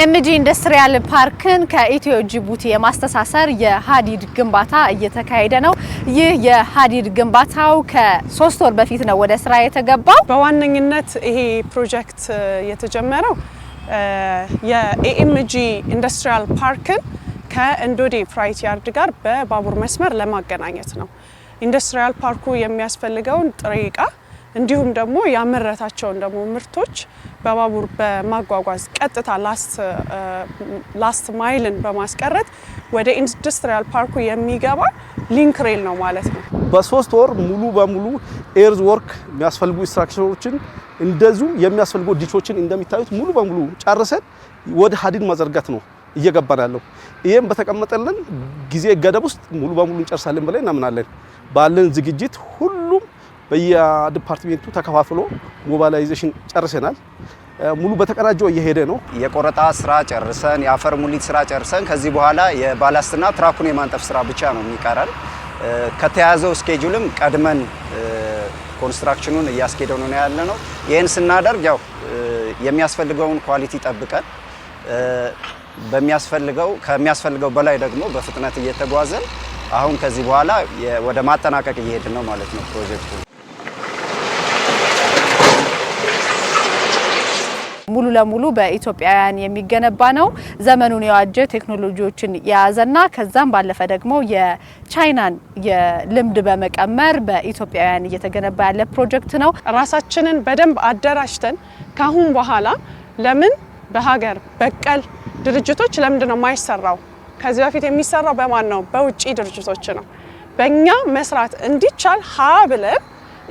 ኤምጂ ኢንዱስትሪያል ፓርክን ከኢትዮ ጅቡቲ የማስተሳሰር የሀዲድ ግንባታ እየተካሄደ ነው። ይህ የሀዲድ ግንባታው ከ3 ወር በፊት ነው ወደ ስራ የተገባው። በዋነኝነት ይሄ ፕሮጀክት የተጀመረው የኤምጂ ኢንዱስትሪያል ፓርክን ከእንዶዴ ፍራይት ያርድ ጋር በባቡር መስመር ለማገናኘት ነው። ኢንዱስትሪያል ፓርኩ የሚያስፈልገውን ጥሬ ዕቃ እንዲሁም ደግሞ ያመረታቸውን ደግሞ ምርቶች በባቡር በማጓጓዝ ቀጥታ ላስት ማይልን በማስቀረት ወደ ኢንዱስትሪያል ፓርኩ የሚገባ ሊንክ ሬል ነው ማለት ነው። በ3 ወር ሙሉ በሙሉ ኤርዝ ወርክ የሚያስፈልጉ ስትራክቸሮችን እንደዚሁ የሚያስፈልጉ ዲቾችን እንደሚታዩት ሙሉ በሙሉ ጨርሰን ወደ ሀዲድ ማዘርጋት ነው እየገባን ያለው። ይሄም በተቀመጠልን ጊዜ ገደብ ውስጥ ሙሉ በሙሉ እንጨርሳለን ብለን እናምናለን። ባለን ዝግጅት ሁሉም በየዲፓርትመንቱ ተከፋፍሎ ሞባላይዜሽን ጨርሰናል። ሙሉ በተቀናጀው እየሄደ ነው። የቆረጣ ስራ ጨርሰን የአፈር ሙሊት ስራ ጨርሰን ከዚህ በኋላ የባላስትና ትራኩን የማንጠፍ ስራ ብቻ ነው የሚቀረን። ከተያዘው ስኬጁልም ቀድመን ኮንስትራክሽኑን እያስኬደው ነው ያለነው። ይሄን ስናደርግ ያው የሚያስፈልገውን ኳሊቲ ጠብቀን ከሚያስፈልገው በላይ ደግሞ በፍጥነት እየተጓዘን አሁን ከዚህ በኋላ ወደ ማጠናቀቅ እየሄድን ነው ማለት ነው ፕሮጀክቱ። ሙሉ ለሙሉ በኢትዮጵያውያን የሚገነባ ነው። ዘመኑን የዋጀ ቴክኖሎጂዎችን የያዘና ከዛም ባለፈ ደግሞ የቻይናን የልምድ በመቀመር በኢትዮጵያውያን እየተገነባ ያለ ፕሮጀክት ነው። ራሳችንን በደንብ አደራጅተን ካሁን በኋላ ለምን በሀገር በቀል ድርጅቶች ለምንድን ነው የማይሰራው? ከዚህ በፊት የሚሰራው በማን ነው? በውጪ ድርጅቶች ነው። በእኛ መስራት እንዲቻል ሀ ብለን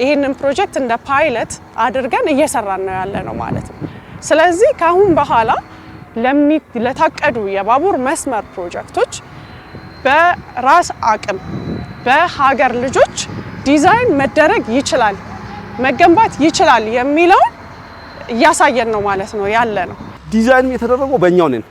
ይህንን ፕሮጀክት እንደ ፓይለት አድርገን እየሰራን ነው ያለ ነው ማለት ነው። ስለዚህ ካሁን በኋላ ለታቀዱ የባቡር መስመር ፕሮጀክቶች በራስ አቅም በሀገር ልጆች ዲዛይን መደረግ ይችላል፣ መገንባት ይችላል የሚለውን እያሳየን ነው ማለት ነው ያለ ነው። ዲዛይን የተደረገው በእኛው ነን።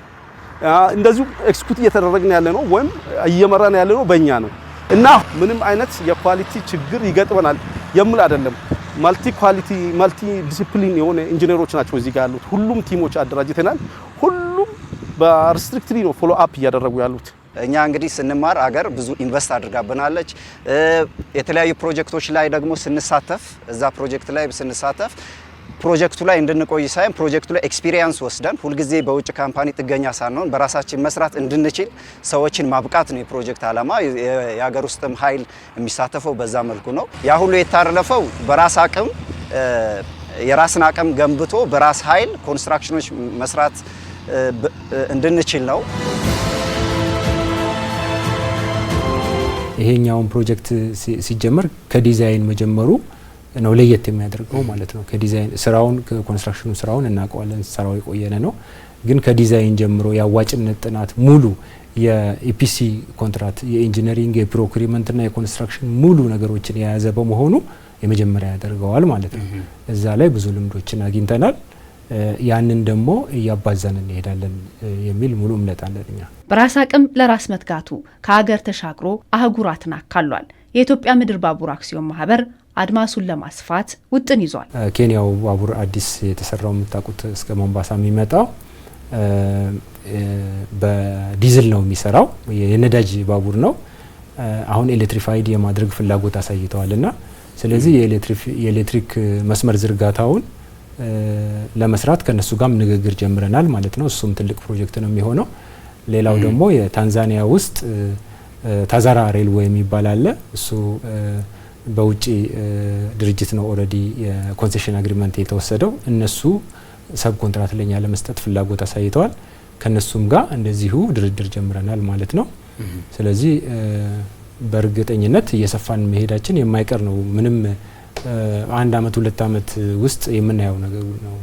እንደዚሁ ኤክስኪዩት እየተደረግን ያለ ነው ወይም እየመራን ያለ ነው በእኛ ነው እና ምንም አይነት የኳሊቲ ችግር ይገጥመናል የምል አይደለም። ማልቲ ኳሊቲ ማልቲ ዲሲፕሊን የሆነ ኢንጂነሮች ናቸው እዚህ ጋር ያሉት። ሁሉም ቲሞች አደራጅተናል። ሁሉም በሪስትሪክትሊ ነው ፎሎ አፕ እያደረጉ ያሉት። እኛ እንግዲህ ስንማር አገር ብዙ ኢንቨስት አድርጋብናለች። የተለያዩ ፕሮጀክቶች ላይ ደግሞ ስንሳተፍ እዛ ፕሮጀክት ላይ ስንሳተፍ ፕሮጀክቱ ላይ እንድንቆይ ሳይሆን ፕሮጀክቱ ላይ ኤክስፒሪየንስ ወስደን ሁልጊዜ በውጭ ካምፓኒ ጥገኛ ሳንሆን በራሳችን መስራት እንድንችል ሰዎችን ማብቃት ነው የፕሮጀክት ዓላማ። የሀገር ውስጥም ኃይል የሚሳተፈው በዛ መልኩ ነው። ያ ሁሉ የታረፈው በራስ አቅም የራስን አቅም ገንብቶ በራስ ኃይል ኮንስትራክሽኖች መስራት እንድንችል ነው። ይሄኛውን ፕሮጀክት ሲጀመር ከዲዛይን መጀመሩ ነው ለየት የሚያደርገው ማለት ነው። ከዲዛይን ስራውን ከኮንስትራክሽኑ ስራውን እናውቀዋለን፣ ስራው የቆየነ ነው። ግን ከዲዛይን ጀምሮ የአዋጭነት ጥናት ሙሉ የኢፒሲ ኮንትራት የኢንጂነሪንግ የፕሮኩሪመንት እና የኮንስትራክሽን ሙሉ ነገሮችን የያዘ በመሆኑ የመጀመሪያ ያደርገዋል ማለት ነው። እዛ ላይ ብዙ ልምዶችን አግኝተናል። ያንን ደግሞ እያባዛን እንሄዳለን የሚል ሙሉ እምነት አለን እኛ። በራስ አቅም ለራስ መትጋቱ ከሀገር ተሻግሮ አህጉራትን አካሏል። የኢትዮጵያ ምድር ባቡር አክሲዮን ማህበር አድማሱን ለማስፋት ውጥን ይዟል። ኬንያው ባቡር አዲስ የተሰራው የምታውቁት እስከ ሞምባሳ የሚመጣው በዲዝል ነው የሚሰራው፣ የነዳጅ ባቡር ነው። አሁን ኤሌክትሪፋይድ የማድረግ ፍላጎት አሳይተዋልና ስለዚህ የኤሌክትሪክ መስመር ዝርጋታውን ለመስራት ከነሱ ጋርም ንግግር ጀምረናል ማለት ነው። እሱም ትልቅ ፕሮጀክት ነው የሚሆነው። ሌላው ደግሞ የታንዛኒያ ውስጥ ታዛራ ሬልዌይ የሚባል አለ። እሱ በውጪ ድርጅት ነው ኦልሬዲ የኮንሴሽን አግሪመንት የተወሰደው። እነሱ ሰብ ኮንትራት ለኛ ለመስጠት ፍላጎት አሳይተዋል። ከነሱም ጋር እንደዚሁ ድርድር ጀምረናል ማለት ነው። ስለዚህ በእርግጠኝነት እየሰፋን መሄዳችን የማይቀር ነው። ምንም 1 አመት 2 አመት ውስጥ የምናየው ነገር ነው።